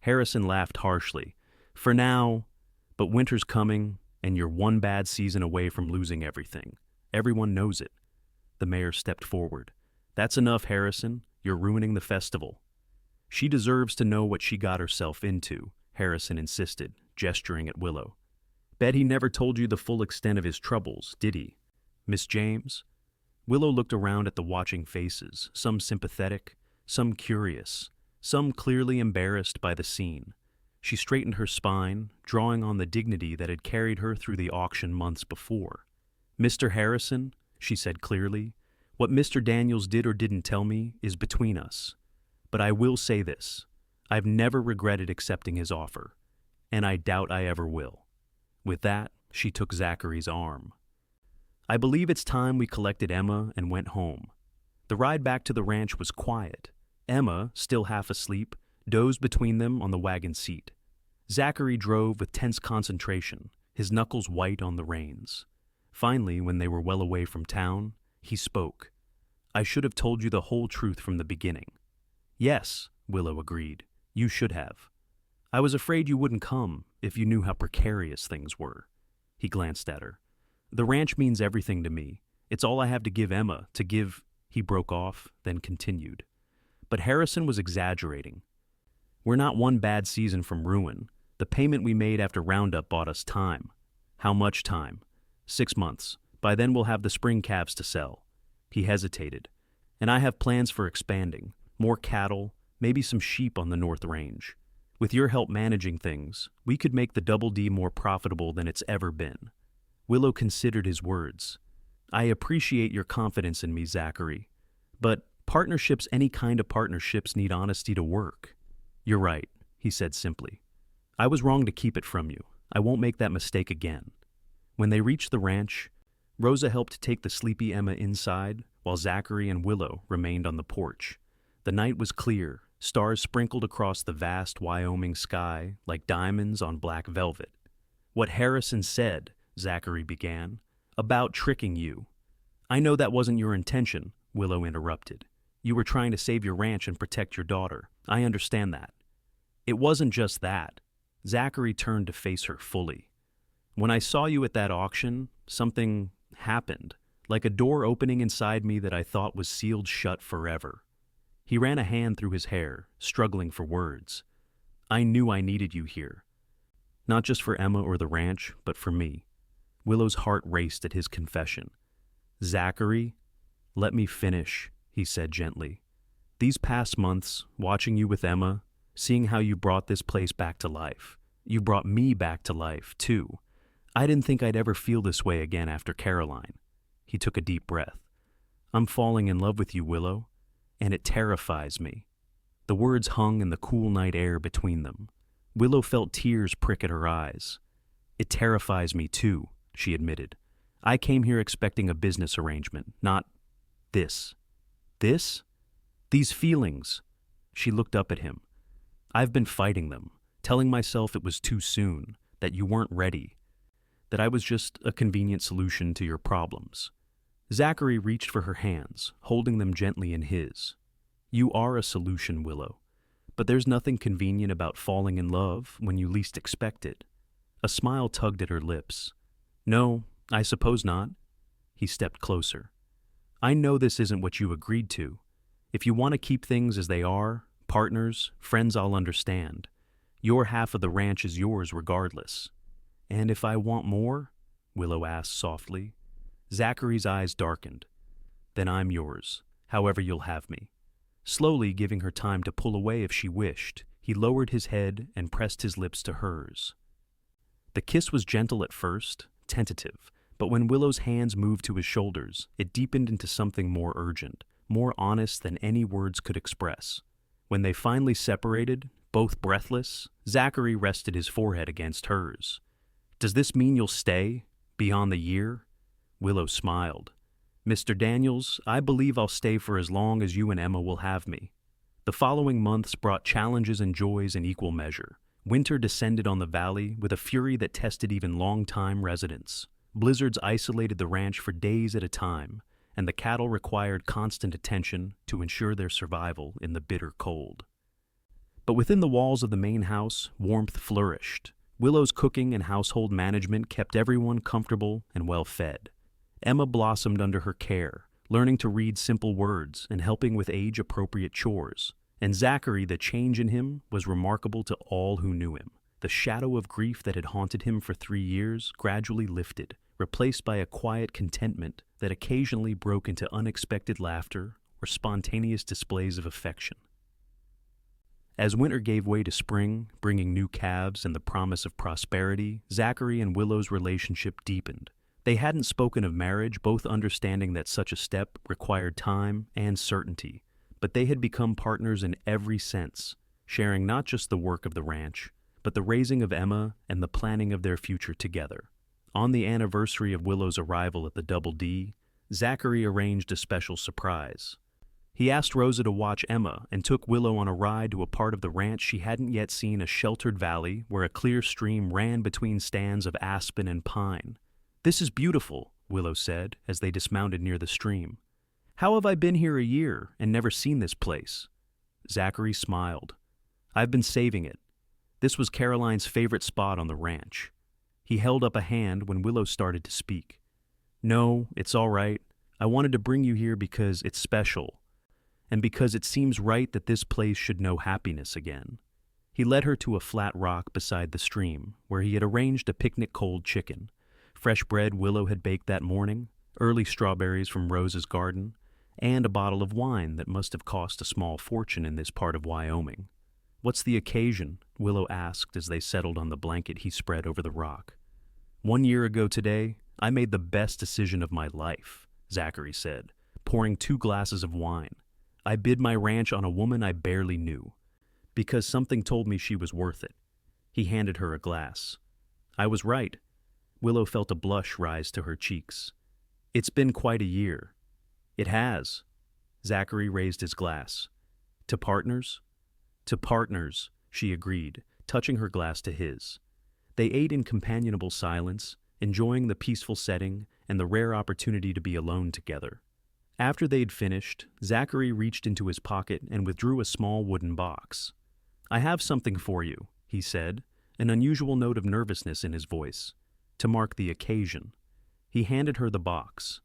Harrison laughed harshly. "For now, but winter's coming, and you're one bad season away from losing everything. Everyone knows it." The mayor stepped forward. "That's enough, Harrison. You're ruining the festival." "She deserves to know what she got herself into," Harrison insisted, gesturing at Willow. "Bet he never told you the full extent of his troubles, did he? Miss James?" Willow looked around at the watching faces, some sympathetic, some curious, some clearly embarrassed by the scene. She straightened her spine, drawing on the dignity that had carried her through the auction months before. "Mr. Harrison," she said clearly, "what Mr. Daniels did or didn't tell me is between us. But I will say this. I've never regretted accepting his offer, and I doubt I ever will." With that, she took Zachary's arm. "I believe it's time we collected Emma and went home." The ride back to the ranch was quiet. Emma, still half asleep, dozed between them on the wagon seat. Zachary drove with tense concentration, his knuckles white on the reins. Finally, when they were well away from town, he spoke. "I should have told you the whole truth from the beginning." "Yes," Willow agreed, "you should have. I was afraid you wouldn't come if you knew how precarious things were." He glanced at her. "The ranch means everything to me. It's all I have to give Emma, to give—" He broke off, then continued. But Harrison was exaggerating. "We're not one bad season from ruin. The payment we made after Roundup bought us time." "How much time?" 6 months. By then we'll have the spring calves to sell." He hesitated. "And I have plans for expanding. More cattle, maybe some sheep on the North Range. With your help managing things, we could make the Double D more profitable than it's ever been." Willow considered his words. "I appreciate your confidence in me, Zachary. But partnerships, any kind of partnerships, need honesty to work." "You're right," he said simply. "I was wrong to keep it from you. I won't make that mistake again." When they reached the ranch, Rosa helped take the sleepy Emma inside, while Zachary and Willow remained on the porch. The night was clear, stars sprinkled across the vast Wyoming sky like diamonds on black velvet. "What Harrison said," Zachary began, "about tricking you." "I know that wasn't your intention," Willow interrupted. "You were trying to save your ranch and protect your daughter. I understand that." "It wasn't just that." Zachary turned to face her fully. "When I saw you at that auction, something happened, like a door opening inside me that I thought was sealed shut forever." He ran a hand through his hair, struggling for words. "I knew I needed you here. Not just for Emma or the ranch, but for me." Willow's heart raced at his confession. "Zachary, let me finish," he said gently. "These past months, watching you with Emma, seeing how you brought this place back to life, you brought me back to life, too. I didn't think I'd ever feel this way again after Caroline." He took a deep breath. "I'm falling in love with you, Willow, and it terrifies me." The words hung in the cool night air between them. Willow felt tears prick at her eyes. "It terrifies me too," she admitted. "I came here expecting a business arrangement, not this." "This? These feelings?" She looked up at him. "I've been fighting them, telling myself it was too soon, that you weren't ready, that I was just a convenient solution to your problems." Zachary reached for her hands, holding them gently in his. "You are a solution, Willow, but there's nothing convenient about falling in love when you least expect it." A smile tugged at her lips. "No, I suppose not." He stepped closer. "I know this isn't what you agreed to. If you want to keep things as they are, partners, friends, I'll understand. Your half of the ranch is yours regardless." "And if I want more?" Willow asked softly. Zachary's eyes darkened. "Then I'm yours, however you'll have me." Slowly giving her time to pull away if she wished, he lowered his head and pressed his lips to hers. The kiss was gentle at first, tentative, but when Willow's hands moved to his shoulders, it deepened into something more urgent, more honest than any words could express. When they finally separated, both breathless, Zachary rested his forehead against hers. "Does this mean you'll stay, beyond the year?" Willow smiled. "Mr. Daniels, I believe I'll stay for as long as you and Emma will have me." The following months brought challenges and joys in equal measure. Winter descended on the valley with a fury that tested even long-time residents. Blizzards isolated the ranch for days at a time, and the cattle required constant attention to ensure their survival in the bitter cold. But within the walls of the main house, warmth flourished. Willow's cooking and household management kept everyone comfortable and well-fed. Emma blossomed under her care, learning to read simple words and helping with age-appropriate chores. And Zachary, the change in him, was remarkable to all who knew him. The shadow of grief that had haunted him for 3 years gradually lifted, replaced by a quiet contentment that occasionally broke into unexpected laughter or spontaneous displays of affection. As winter gave way to spring, bringing new calves and the promise of prosperity, Zachary and Willow's relationship deepened. They hadn't spoken of marriage, both understanding that such a step required time and certainty, but they had become partners in every sense, sharing not just the work of the ranch, but the raising of Emma and the planning of their future together. On the anniversary of Willow's arrival at the Double D, Zachary arranged a special surprise. He asked Rosa to watch Emma and took Willow on a ride to a part of the ranch she hadn't yet seen, a sheltered valley where a clear stream ran between stands of aspen and pine. "This is beautiful," Willow said as they dismounted near the stream. "How have I been here a year and never seen this place?" Zachary smiled. "I've been saving it. This was Caroline's favorite spot on the ranch." He held up a hand when Willow started to speak. "No, it's all right. I wanted to bring you here because it's special, and because it seems right that this place should know happiness again." He led her to a flat rock beside the stream, where he had arranged a picnic cold chicken, fresh bread Willow had baked that morning, early strawberries from Rosa's garden, and a bottle of wine that must have cost a small fortune in this part of Wyoming. "What's the occasion?" Willow asked as they settled on the blanket he spread over the rock. "1 year ago today, I made the best decision of my life," Zachary said, pouring 2 glasses of wine. "I bid my ranch on a woman I barely knew, because something told me she was worth it." He handed her a glass. "I was right." Willow felt a blush rise to her cheeks. "It's been quite a year." "It has." Zachary raised his glass. "To partners?" "To partners," she agreed, touching her glass to his. They ate in companionable silence, enjoying the peaceful setting and the rare opportunity to be alone together. After they'd finished, Zachary reached into his pocket and withdrew a small wooden box. "I have something for you," he said, an unusual note of nervousness in his voice, "to mark the occasion." He handed her the box.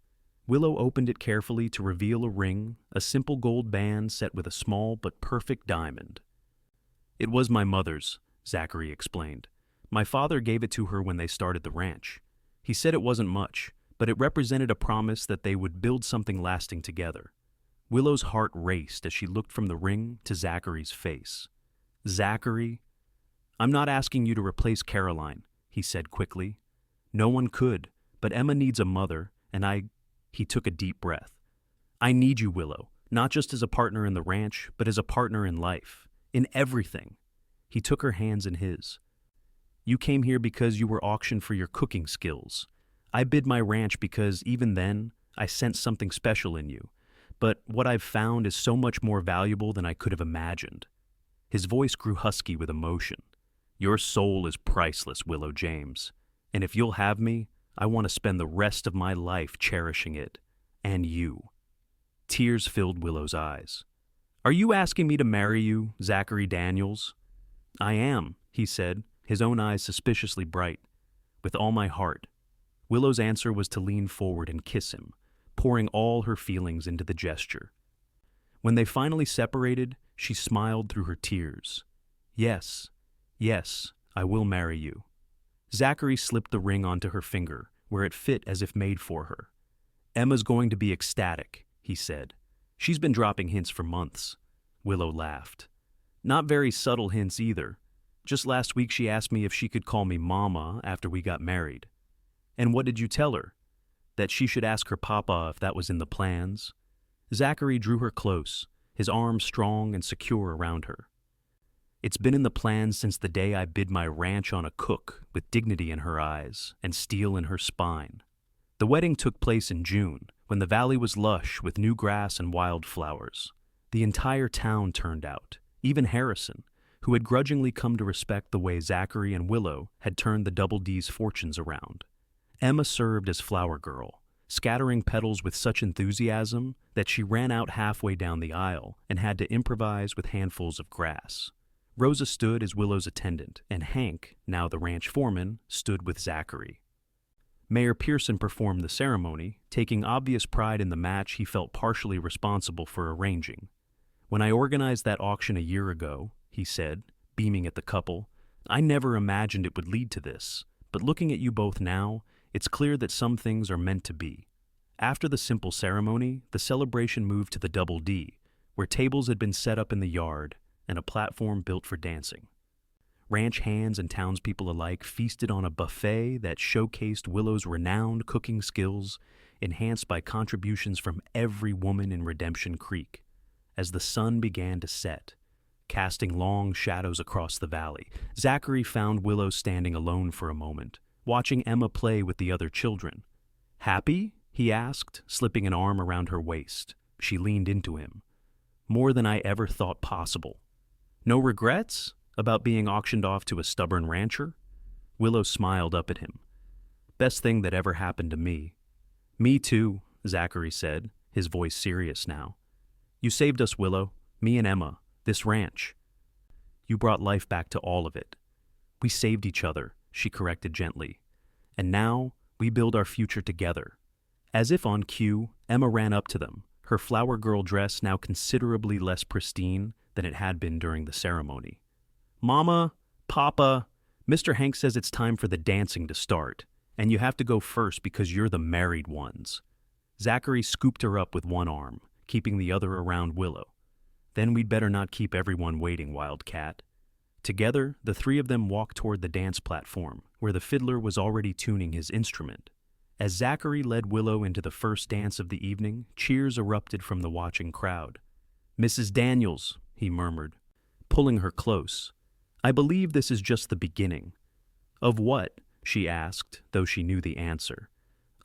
Willow opened it carefully to reveal a ring, a simple gold band set with a small but perfect diamond. "It was my mother's," Zachary explained. "My father gave it to her when they started the ranch. He said it wasn't much, but it represented a promise that they would build something lasting together." Willow's heart raced as she looked from the ring to Zachary's face. "Zachary, I'm not asking you to replace Caroline," he said quickly. "No one could, but Emma needs a mother, and He took a deep breath. "I need you, Willow, Not just as a partner in the ranch, but as a partner in life. In everything. He took her hands in his. You came here because you were auctioned for your cooking skills. I bid my ranch because, even then, I sensed something special in you. But what I've found is so much more valuable than I could have imagined. His voice grew husky with emotion. Your soul is priceless, Willow James. And if you'll have me, I want to spend the rest of my life cherishing it. And you. Tears filled Willow's eyes. Are you asking me to marry you, Zachary Daniels? I am, he said, his own eyes suspiciously bright. With all my heart. Willow's answer was to lean forward and kiss him, pouring all her feelings into the gesture. When they finally separated, she smiled through her tears. Yes, I will marry you. Zachary slipped the ring onto her finger, where it fit as if made for her. Emma's going to be ecstatic, he said. She's been dropping hints for months. Willow laughed. Not very subtle hints either. Just last week she asked me if she could call me Mama after we got married. And what did you tell her? That she should ask her papa if that was in the plans? Zachary drew her close, his arms strong and secure around her. It's been in the plans since the day I bid my ranch on a cook with dignity in her eyes and steel in her spine. The wedding took place in June, when the valley was lush with new grass and wildflowers. The entire town turned out, even Harrison, who had grudgingly come to respect the way Zachary and Willow had turned the Double D's fortunes around. Emma served as flower girl, scattering petals with such enthusiasm that she ran out halfway down the aisle and had to improvise with handfuls of grass. Rosa stood as Willow's attendant, and Hank, now the ranch foreman, stood with Zachary. Mayor Pearson performed the ceremony, taking obvious pride in the match he felt partially responsible for arranging. When I organized that auction a year ago, he said, beaming at the couple, I never imagined it would lead to this, but looking at you both now, it's clear that some things are meant to be. After the simple ceremony, the celebration moved to the Double D, where tables had been set up in the yard and a platform built for dancing. Ranch hands and townspeople alike feasted on a buffet that showcased Willow's renowned cooking skills, enhanced by contributions from every woman in Redemption Creek. As the sun began to set, casting long shadows across the valley, Zachary found Willow standing alone for a moment, watching Emma play with the other children. Happy? He asked, slipping an arm around her waist. She leaned into him. More than I ever thought possible. No regrets about being auctioned off to a stubborn rancher? Willow smiled up at him. Best thing that ever happened to me. Me too, Zachary said, his voice serious now. You saved us, Willow, me and Emma, this ranch. You brought life back to all of it. We saved each other, she corrected gently. And now we build our future together. As if on cue, Emma ran up to them, her flower girl dress now considerably less pristine than it had been during the ceremony. Mama, Papa, Mr. Hank says it's time for the dancing to start, and you have to go first because you're the married ones. Zachary scooped her up with one arm, keeping the other around Willow. Then we'd better not keep everyone waiting, Wildcat. Together, the three of them walked toward the dance platform, where the fiddler was already tuning his instrument. As Zachary led Willow into the first dance of the evening, cheers erupted from the watching crowd. Mrs. Daniels, he murmured, pulling her close. I believe this is just the beginning. Of what? She asked, though she knew the answer.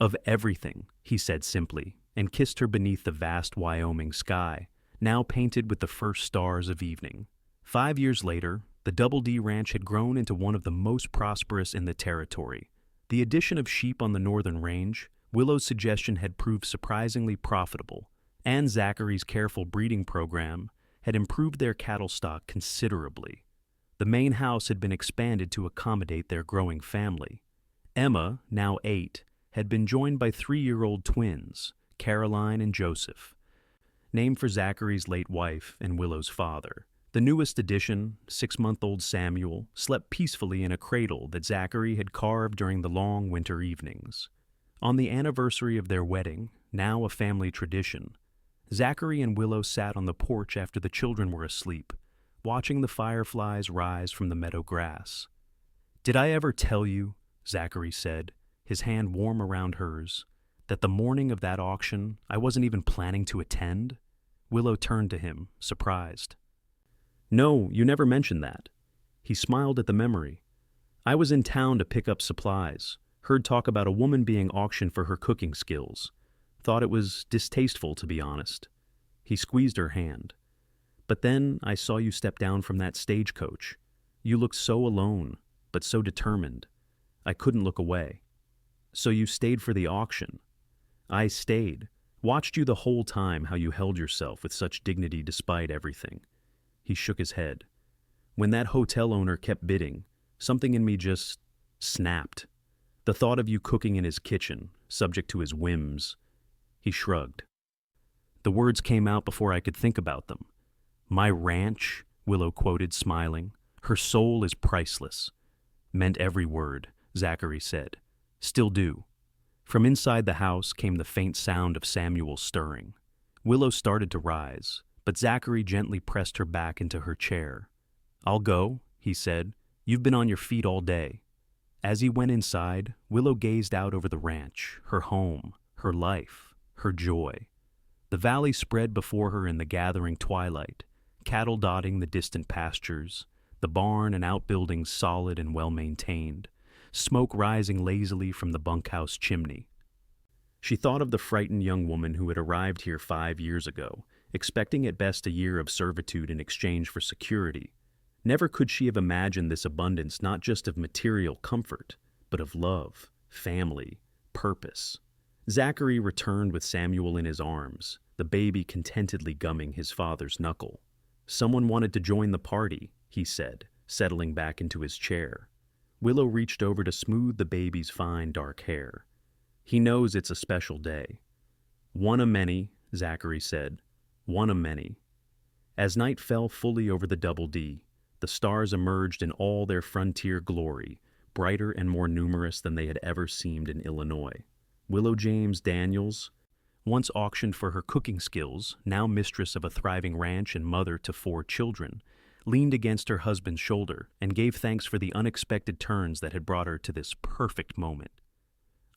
Of everything, he said simply, and kissed her beneath the vast Wyoming sky, now painted with the first stars of evening. 5 years later, the Double D Ranch had grown into one of the most prosperous in the territory. The addition of sheep on the northern range, Willow's suggestion had proved surprisingly profitable, and Zachary's careful breeding program had improved their cattle stock considerably. The main house had been expanded to accommodate their growing family. Emma, now 8, had been joined by 3-year-old twins, Caroline and Joseph, named for Zachary's late wife and Willow's father. The newest addition, 6-month-old Samuel, slept peacefully in a cradle that Zachary had carved during the long winter evenings. On the anniversary of their wedding, now a family tradition, Zachary and Willow sat on the porch after the children were asleep, watching the fireflies rise from the meadow grass. Did I ever tell you, Zachary said, his hand warm around hers, that the morning of that auction I wasn't even planning to attend? Willow turned to him, surprised. No, you never mentioned that. He smiled at the memory. I was in town to pick up supplies. Heard talk about a woman being auctioned for her cooking skills. Thought it was distasteful, to be honest. He squeezed her hand. But then I saw you step down from that stagecoach. You looked so alone, but so determined. I couldn't look away. So you stayed for the auction. I stayed. Watched you the whole time, how you held yourself with such dignity despite everything. He shook his head. When that hotel owner kept bidding, something in me just snapped. The thought of you cooking in his kitchen, subject to his whims. He shrugged. The words came out before I could think about them. My ranch, Willow quoted, smiling. Her soul is priceless. Meant every word, Zachary said. Still do. From inside the house came the faint sound of Samuel stirring. Willow started to rise, but Zachary gently pressed her back into her chair. I'll go, he said. You've been on your feet all day. As he went inside, Willow gazed out over the ranch, her home, her life, her joy. The valley spread before her in the gathering twilight, cattle dotting the distant pastures, the barn and outbuildings solid and well-maintained, smoke rising lazily from the bunkhouse chimney. She thought of the frightened young woman who had arrived here 5 years ago, expecting at best a year of servitude in exchange for security. Never could she have imagined this abundance not just of material comfort, but of love, family, purpose. Zachary returned with Samuel in his arms, the baby contentedly gumming his father's knuckle. Someone wanted to join the party, he said, settling back into his chair. Willow reached over to smooth the baby's fine dark hair. He knows it's a special day. One of many, Zachary said. One of many. As night fell fully over the Double D, the stars emerged in all their frontier glory, brighter and more numerous than they had ever seemed in Illinois. Willow James Daniels, once auctioned for her cooking skills, now mistress of a thriving ranch and mother to 4 children, leaned against her husband's shoulder and gave thanks for the unexpected turns that had brought her to this perfect moment.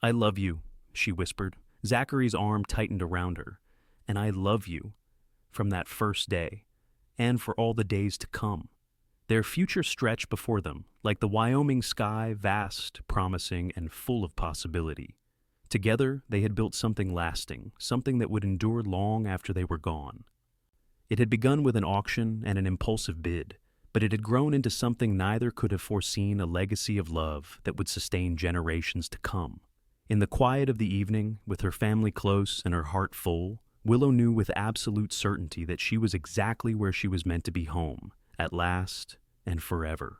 I love you, she whispered. Zachary's arm tightened around her. And I love you, from that first day, and for all the days to come. Their future stretched before them, like the Wyoming sky, vast, promising, and full of possibility. Together, they had built something lasting, something that would endure long after they were gone. It had begun with an auction and an impulsive bid, but it had grown into something neither could have foreseen, a legacy of love that would sustain generations to come. In the quiet of the evening, with her family close and her heart full, Willow knew with absolute certainty that she was exactly where she was meant to be, home, at last and forever.